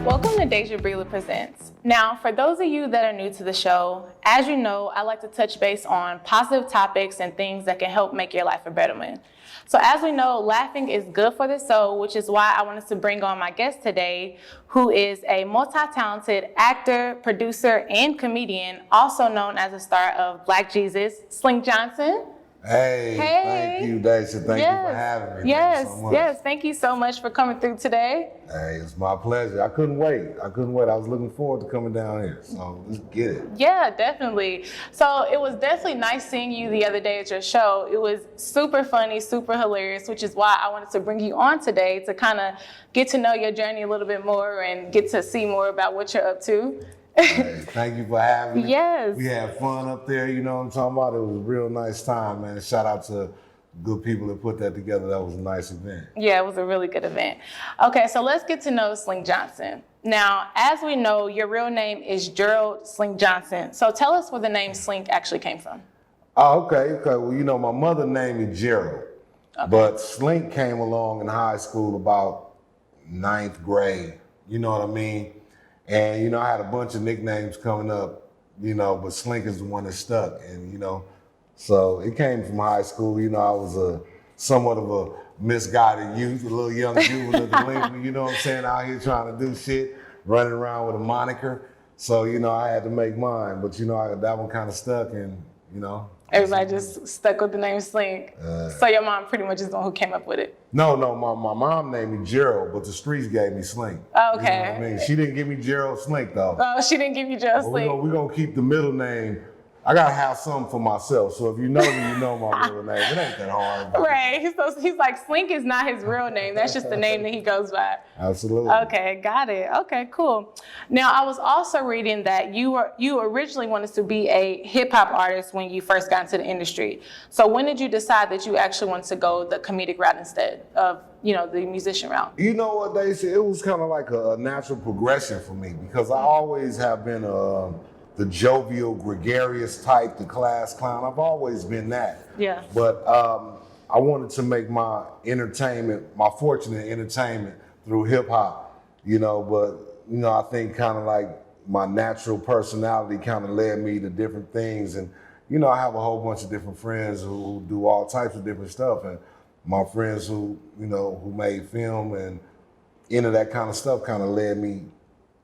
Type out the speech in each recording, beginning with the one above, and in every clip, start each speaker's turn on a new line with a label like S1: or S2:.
S1: Welcome to Daisha Breedlove Presents. Now, for those of you that are new to the show, as you know, I like to touch base on positive topics and things that can help make your life a better one. So as we know, laughing is good for the soul, which is why I wanted to bring on my guest today, who is a multi-talented actor, producer, and comedian, also known as a star of Black Jesus, Slink Johnson.
S2: Hey, thank you, Daisha. Thank you for having me.
S1: Yes, thank you so much for coming through today.
S2: Hey, it's my pleasure. I couldn't wait. I was looking forward to coming down here. So let's get it.
S1: Yeah, definitely. So it was definitely nice seeing you the other day at your show. It was super funny, super hilarious, which is why I wanted to bring you on today to kind of get to know your journey a little bit more and get to see more about what you're up to.
S2: Hey, thank you for having me.
S1: Yes.
S2: We had fun up there, you know what I'm talking about? It was a real nice time, man. Shout out to good people that put that together. That was a nice event.
S1: Yeah, it was a really good event. Okay, so let's get to know Slink Johnson. Now, as we know, your real name is Gerald Slink Johnson. So tell us where the name Slink actually came from.
S2: Oh, okay. Well, you know, my mother named me Gerald, but Slink came along in high school about 9th grade. You know what I mean? And, you know, I had a bunch of nicknames coming up, you know, but Slink is the one that stuck. And, you know, so it came from high school. You know, I was somewhat of a misguided youth, a little young juvenile delinquent, you know what I'm saying, out here trying to do shit, running around with a moniker. So, you know, I had to make mine. But, you know, that one kind of stuck and, you know.
S1: Everybody just stuck with the name Slink. So your mom pretty much is the one who came up with it.
S2: No, my mom named me Gerald, but the streets gave me Slink.
S1: Oh, okay.
S2: You know what I mean? She didn't give me Gerald Slink, though.
S1: Oh, she didn't give you Gerald Slink.
S2: We're going to keep the middle name. I got to have something for myself. So if you know me, you know my middle name. It ain't that hard.
S1: Right. So he's like, Slink is not his real name. That's just the name that he goes by.
S2: Absolutely.
S1: Okay, got it. Okay, cool. Now, I was also reading that you originally wanted to be a hip hop artist when you first got into the industry. So when did you decide that you actually wanted to go the comedic route instead of, you know, the musician route?
S2: You know what, Daisha? It was kind of like a natural progression for me because I always have been the jovial, gregarious type, the class clown. I've always been that.
S1: Yeah.
S2: But I wanted to make my fortune in entertainment through hip hop, you know, but, you know, I think kind of like my natural personality kind of led me to different things. And, you know, I have a whole bunch of different friends who do all types of different stuff. And my friends who, you know, who made film and into that kind of stuff kind of led me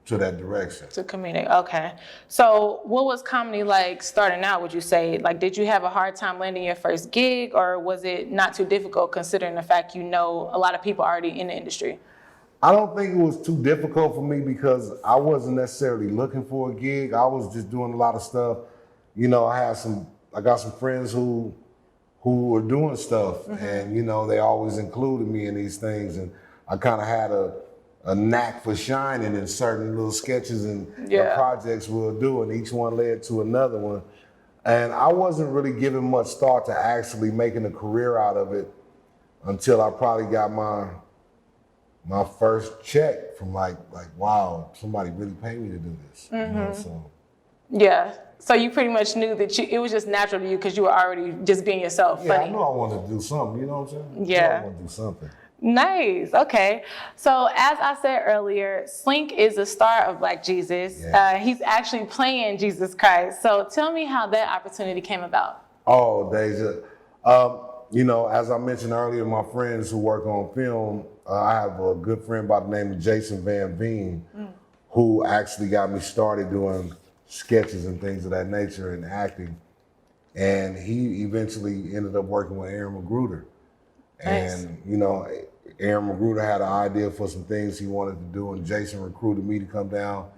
S2: to that direction.
S1: To comedic, okay. So what was comedy like starting out, would you say? Like, did you have a hard time landing your first gig, or was it not too difficult considering the fact you know a lot of people already in the industry?
S2: I don't think it was too difficult for me because I wasn't necessarily looking for a gig. I was just doing a lot of stuff. You know, I got some friends who were doing stuff, and, you know, they always included me in these things, and I kind of had a knack for shining in certain little sketches and projects we'll do, and each one led to another one. And I wasn't really giving much thought to actually making a career out of it until I probably got my first check from like, wow, somebody really paid me to do this. You know, so.
S1: Yeah. So you pretty much knew that it was just natural to you because you were already just being yourself.
S2: Yeah,
S1: funny.
S2: I knew I wanted to do something, you know what I'm saying?
S1: Yeah.
S2: I knew I wanted to do something.
S1: Nice. Okay. So as I said earlier, Slink is the star of Black Jesus.
S2: Yeah.
S1: He's actually playing Jesus Christ. So tell me how that opportunity came about.
S2: Oh, Daisha. You know, as I mentioned earlier, my friends who work on film, I have a good friend by the name of Jason Van Veen, who actually got me started doing sketches and things of that nature and acting. And he eventually ended up working with Aaron Magruder.
S1: Nice.
S2: And, you know, Aaron Magruder had an idea for some things he wanted to do, and Jason recruited me to come down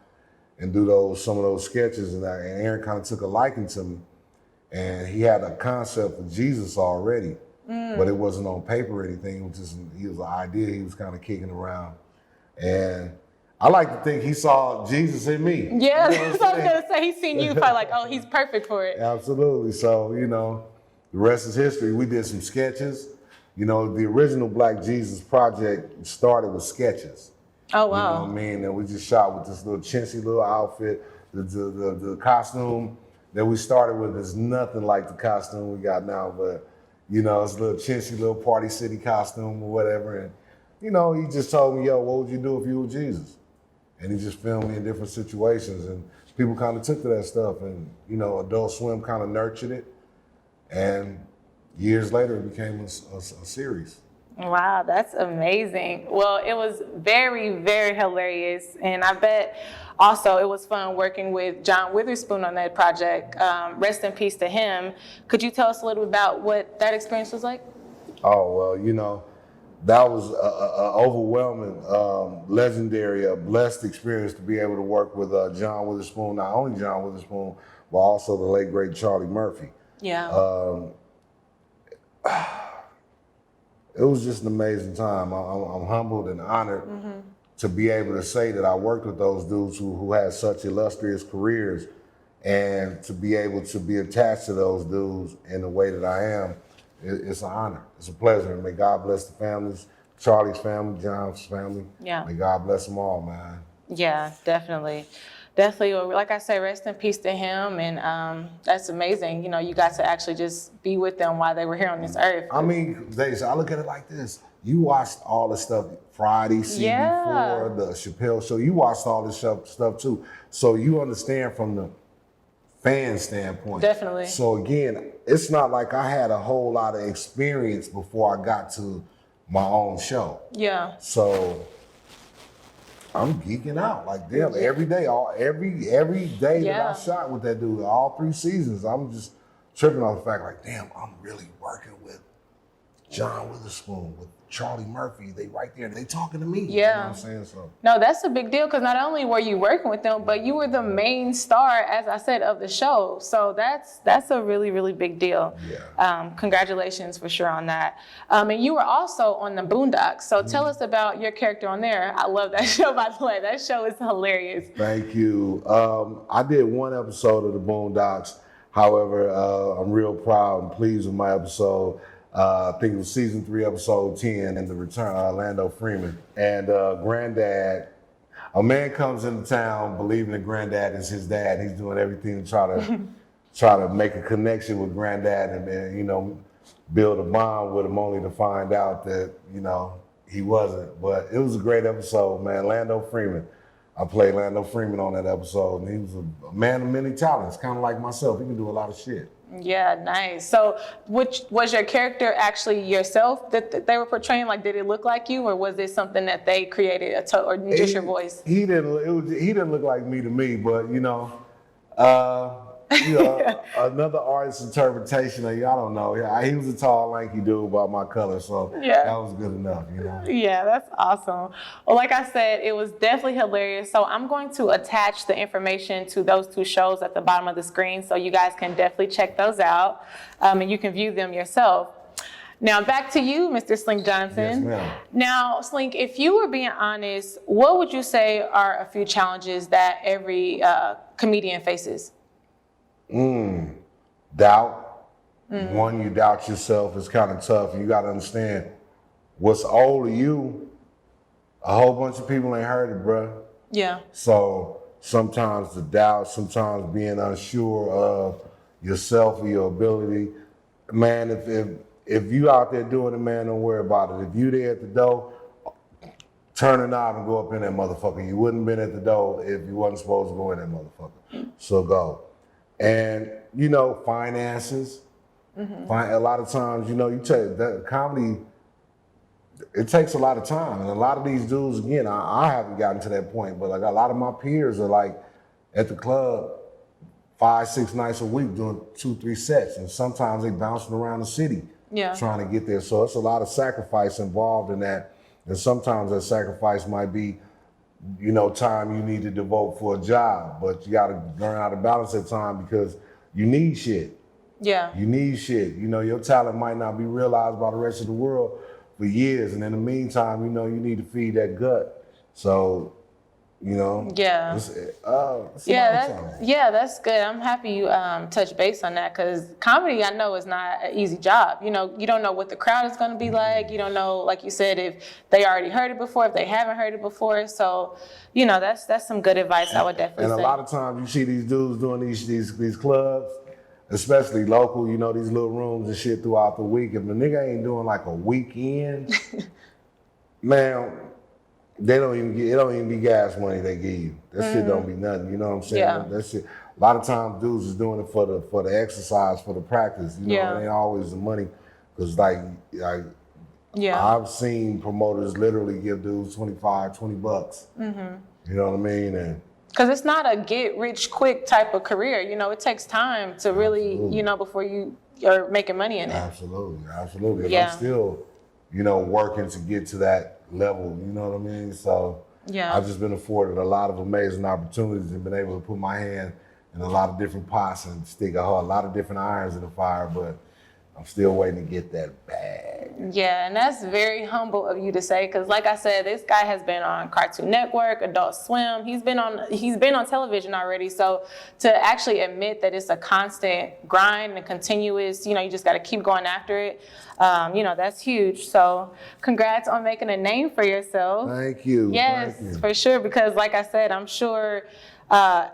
S2: and do some of those sketches. And Aaron kind of took a liking to me. And he had a concept of Jesus already, but it wasn't on paper or anything. It was an idea he was kind of kicking around. And I like to think he saw Jesus in me.
S1: Yeah,
S2: you know
S1: that's what I was going to say. He's seen you, probably like, oh, he's perfect for it.
S2: Absolutely. So, you know, the rest is history. We did some sketches. You know, the original Black Jesus project started with sketches.
S1: Oh, wow.
S2: You know what I mean? And we just shot with this little chintzy little outfit. The costume that we started with is nothing like the costume we got now, but, you know, it's a little chintzy little Party City costume or whatever. And, you know, he just told me, yo, what would you do if you were Jesus? and he just filmed me in different situations, and people kind of took to that stuff, and you know, Adult Swim kind of nurtured it, and years later it became a series.
S1: Wow, that's amazing. Well, it was very, very hilarious. And I bet also it was fun working with John Witherspoon on that project. Rest in peace to him. Could you tell us a little bit about what that experience was like?
S2: Oh, well, you know, that was a overwhelming, legendary, blessed experience to be able to work with John Witherspoon, not only John Witherspoon, but also the late, great Charlie Murphy.
S1: Yeah.
S2: It was just an amazing time. I'm humbled and honored to be able to say that I worked with those dudes who had such illustrious careers, and to be able to be attached to those dudes in the way that I am, it's an honor. It's a pleasure. And may God bless the families, Charlie's family, John's family.
S1: Yeah.
S2: May God bless them all, man.
S1: Yeah, definitely. Definitely. Well, like I say, rest in peace to him. And that's amazing. You know, you got to actually just be with them while they were here on this earth.
S2: I mean, Daisha, I look at it like this. You watched all the stuff Friday, CB4, the Chappelle Show. You watched all this stuff too. So you understand from the fan standpoint.
S1: Definitely.
S2: So again, it's not like I had a whole lot of experience before I got to my own show.
S1: Yeah.
S2: So I'm geeking out. Like, damn, every day, every day that I shot with that dude, all 3 seasons, I'm just tripping off the fact, like, damn, I'm really working with John Witherspoon, with Charlie Murphy. They right there, they talking to me.
S1: Yeah.
S2: You know what I'm saying? So
S1: No, that's a big deal because not only were you working with them, but you were the main star, as I said, of the show. So that's a really, really big deal.
S2: Yeah.
S1: Congratulations for sure on that. And you were also on the Boondocks. So tell us about your character on there. I love that show, by the way. That show is hilarious.
S2: Thank you. I did 1 episode of the Boondocks. However, I'm real proud and pleased with my episode. I think it was season 3, episode 10, and the return of Orlando Freeman. And Granddad, a man comes into town believing that Granddad is his dad. He's doing everything to try to make a connection with Granddad and you know, build a bond with him, only to find out that, you know, he wasn't. But it was a great episode, man. Orlando Freeman. I played Orlando Freeman on that episode, and he was a man of many talents, kind of like myself. He can do a lot of shit.
S1: Yeah, nice. So which was your character actually yourself that they were portraying? Like, did it look like you, or was it something that they created, or just your voice?
S2: He didn't look like me to me, but you know, another artist's interpretation of you, I don't know. Yeah, he was a tall, lanky dude by my color, so that was good enough, you know.
S1: Yeah, that's awesome. Well, like I said, it was definitely hilarious. So I'm going to attach the information to those 2 shows at the bottom of the screen, so you guys can definitely check those out, and you can view them yourself. Now, back to you, Mr. Slink Johnson.
S2: Yes, ma'am.
S1: Now, Slink, if you were being honest, what would you say are a few challenges that every comedian faces?
S2: Doubt. One, you doubt yourself. It's kind of tough. You got to understand, what's old to you, a whole bunch of people ain't heard it, bruh.
S1: Yeah.
S2: So sometimes the doubt, sometimes being unsure of yourself or your ability. Man, if you out there doing it, man, don't worry about it. If you there at the door, turn a knob and go up in that motherfucker. You wouldn't been at the door if you wasn't supposed to go in that motherfucker. So go. And, you know, finances. A lot of times, you know, you take that comedy, it takes a lot of time. And a lot of these dudes, again, I haven't gotten to that point, but like a lot of my peers are like at the club 5, 6 nights a week doing 2, 3 sets. And sometimes they bouncing around the city trying to get there. So it's a lot of sacrifice involved in that. And sometimes that sacrifice might be, you know, time you need to devote for a job, but you got to learn how to balance that time because you need shit.
S1: Yeah.
S2: You need shit. You know, your talent might not be realized by the rest of the world for years. And in the meantime, you know, you need to feed that gut. So, you know.
S1: Yeah. That's good. I'm happy you touched base on that because comedy, I know, is not an easy job. You know, you don't know what the crowd is going to be like. You don't know, like you said, if they already heard it before, if they haven't heard it before. So, you know, that's some good advice. I would definitely say.
S2: And a lot of times you see these dudes doing these clubs, especially local, you know, these little rooms and shit throughout the week. If the nigga ain't doing like a weekend, man, They don't even get, it don't even be gas money they give you. That shit don't be nothing, you know what I'm saying?
S1: Yeah.
S2: That shit, a lot of times dudes is doing it for the exercise, for the practice, you know,
S1: Yeah.
S2: it ain't always the money. Cause like
S1: Yeah.
S2: I've seen promoters literally give dudes 25, 20 bucks. You know what I mean? And
S1: Because it's not a get rich quick type of career. You know, it takes time to really,
S2: Absolutely.
S1: you know, before you are making money in it.
S2: absolutely. And
S1: Yeah.
S2: I'm still, you know, working to get to that level, you know what I mean? So
S1: Yeah.
S2: I've just been afforded a lot of amazing opportunities and been able to put my hand in a lot of different pots and stick a lot of different irons in the fire, but I'm still waiting to get that bag.
S1: Yeah, and that's very humble of you to say, because like I said, this guy has been on Cartoon Network, Adult Swim. He's been on television already. So to actually admit that it's a constant grind and continuous, you know, you just got to keep going after it. You know, that's huge. So congrats on making a name for yourself.
S2: Thank you.
S1: Yes,
S2: Thank you.
S1: for sure. Because like I said, I'm sure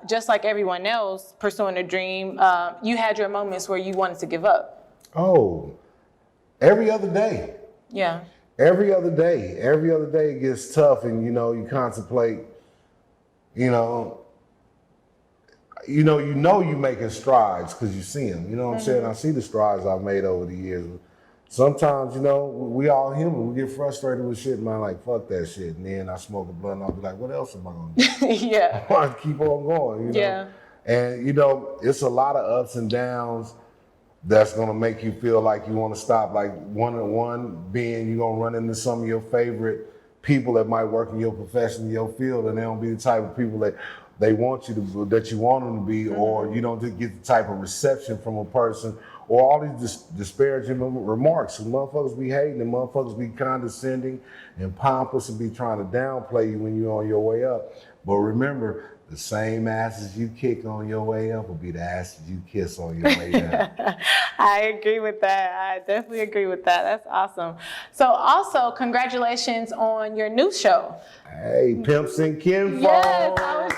S1: just like everyone else pursuing a dream, you had your moments where you wanted to give up.
S2: Oh, every other day.
S1: Yeah.
S2: Every other day it gets tough, and you know, you contemplate, you know you making strides because you see them. You know what I'm saying? I see the strides I've made over the years. Sometimes, you know, we all human. We get frustrated with shit, man. Like, fuck that shit. And then I smoke a blunt, and I'll be like, what else am I gonna do?
S1: Yeah.
S2: I want to keep on going. You know?
S1: Yeah.
S2: And you know, it's a lot of ups and downs that's gonna make you feel like you want to stop. Like one being you're gonna run into some of your favorite people that might work in your profession, in your field, and they don't be the type of people that they want you to, that you want them to be, or you don't get the type of reception from a person, or all these disparaging remarks. And motherfuckers be hating, and motherfuckers be condescending and pompous and be trying to downplay you when you're on your way up. But remember, the same asses you kick on your way up will be the asses you kiss on your way down.
S1: I agree with that. I definitely agree with that. That's awesome. So also, congratulations on your new show.
S2: Hey, Pimps and Ken Folk.
S1: Yes,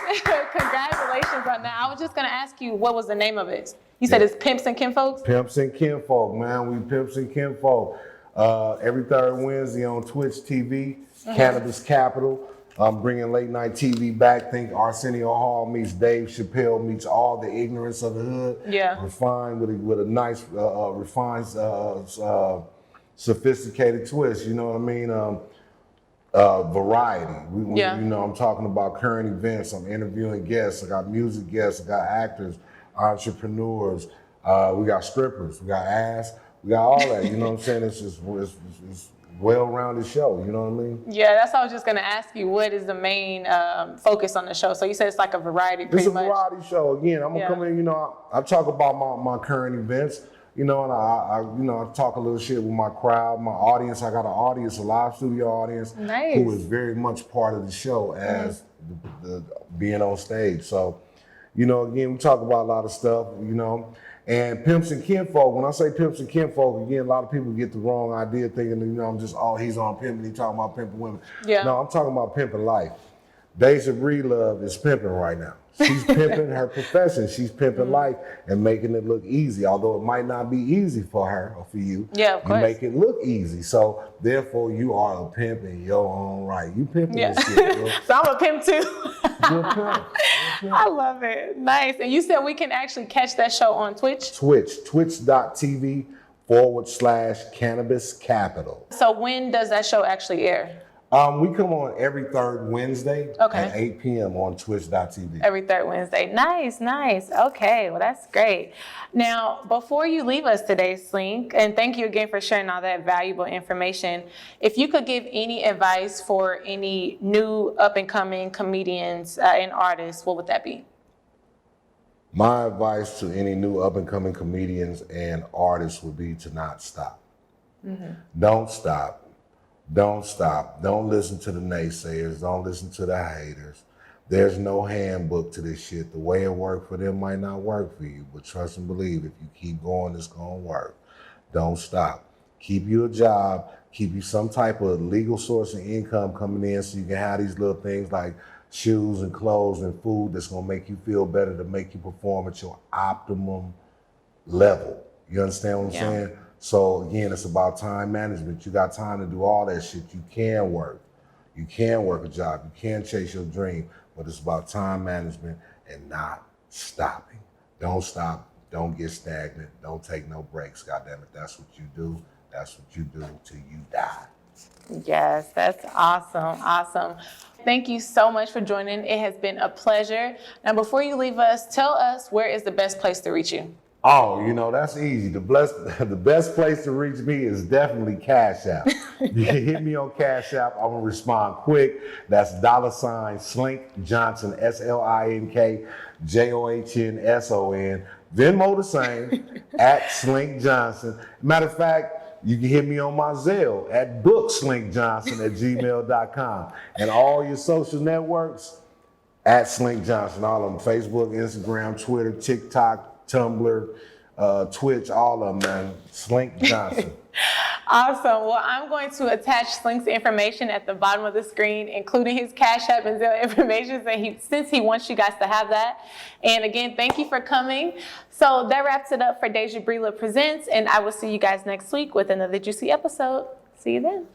S1: congratulations on that. I was just going to ask you, what was the name of it? You said it's Pimps and Ken Folks?
S2: Pimps and Ken Folk, man. We Pimps and Ken Folk. Every third Wednesday on Twitch TV, Cannabis Capital. I'm bringing late night TV back. Think Arsenio Hall meets Dave Chappelle meets all the ignorance of the hood.
S1: Yeah.
S2: Refined with a nice, refined, sophisticated twist. You know what I mean? Variety.
S1: Yeah.
S2: You know, I'm talking about current events. I'm interviewing guests. I got music guests. I got actors, entrepreneurs. We got strippers. We got ass. We got all that. You know what I'm saying? It's well-rounded show. You know what I mean?
S1: Yeah, that's what I was just going to ask you. What is the main focus on the show? So you said it's like a variety, pretty much.
S2: It's a variety show. Again, I'm gonna come in. You know, I talk about my current events. You know, and I talk a little shit with my crowd, my audience. I got an audience, a live studio audience,
S1: Nice.
S2: who is very much part of the show as the being on stage. So, you know, again, we talk about a lot of stuff. You know. And Pimps and Ken Folk, when I say Pimps and Ken Folk, again, a lot of people get the wrong idea thinking that, you know, I'm just, he's on pimping, he's talking about pimping women.
S1: Yeah.
S2: No, I'm talking about pimping life. Daisha Breedlove is pimping right now. She's pimping her profession. She's pimping life and making it look easy, although it might not be easy for her or for you.
S1: Yeah, of course.
S2: You make it look easy. So therefore, you are a pimp in your own right. You pimping this shit, bro.
S1: So I'm a pimp too.
S2: You're a pimp.
S1: I love it. Nice. And you said we can actually catch that show on Twitch?
S2: Twitch.tv/Cannabis Capital.
S1: So when does that show actually air?
S2: We come on every third Wednesday at 8 p.m. on Twitch.tv.
S1: Every third Wednesday. Nice, nice. Okay, well, that's great. Now, before you leave us today, Slink, and thank you again for sharing all that valuable information, if you could give any advice for any new up-and-coming comedians and artists, what would that be?
S2: My advice to any new up-and-coming comedians and artists would be to not stop. Don't stop. Don't stop. Don't listen to the naysayers. Don't listen to the haters. There's no handbook to this shit. The way it worked for them might not work for you, but trust and believe, if you keep going, it's gonna work. Don't stop. Keep you a job. Keep you some type of legal source of income coming in so you can have these little things like shoes and clothes and food that's gonna make you feel better, to make you perform at your optimum level. You understand what I'm saying? So again, it's about time management. You got time to do all that shit. You can work. You can work a job, you can chase your dream, but it's about time management and not stopping. Don't stop, don't get stagnant, don't take no breaks. God damn it, that's what you do. That's what you do till you die.
S1: Yes, that's awesome. Awesome. Thank you so much for joining. It has been a pleasure. Now, before you leave us, tell us where is the best place to reach you?
S2: Oh, that's easy. The best place to reach me is definitely Cash App. You can hit me on Cash App. I'm gonna respond quick. That's $ Slink Johnson, SLINK JOHNSON. Venmo the same at Slink Johnson. Matter of fact, you can hit me on my Zelle at bookslinkjohnson@gmail.com. And all your social networks at Slink Johnson. All of them: Facebook, Instagram, Twitter, TikTok, Tumblr, Twitch, all of them, man. Slink Johnson.
S1: Awesome. Well, I'm going to attach Slink's information at the bottom of the screen, including his Cash App and Zelle information, since he wants you guys to have that. And again, thank you for coming. So that wraps it up for Daisha Breedlove Presents, and I will see you guys next week with another juicy episode. See you then.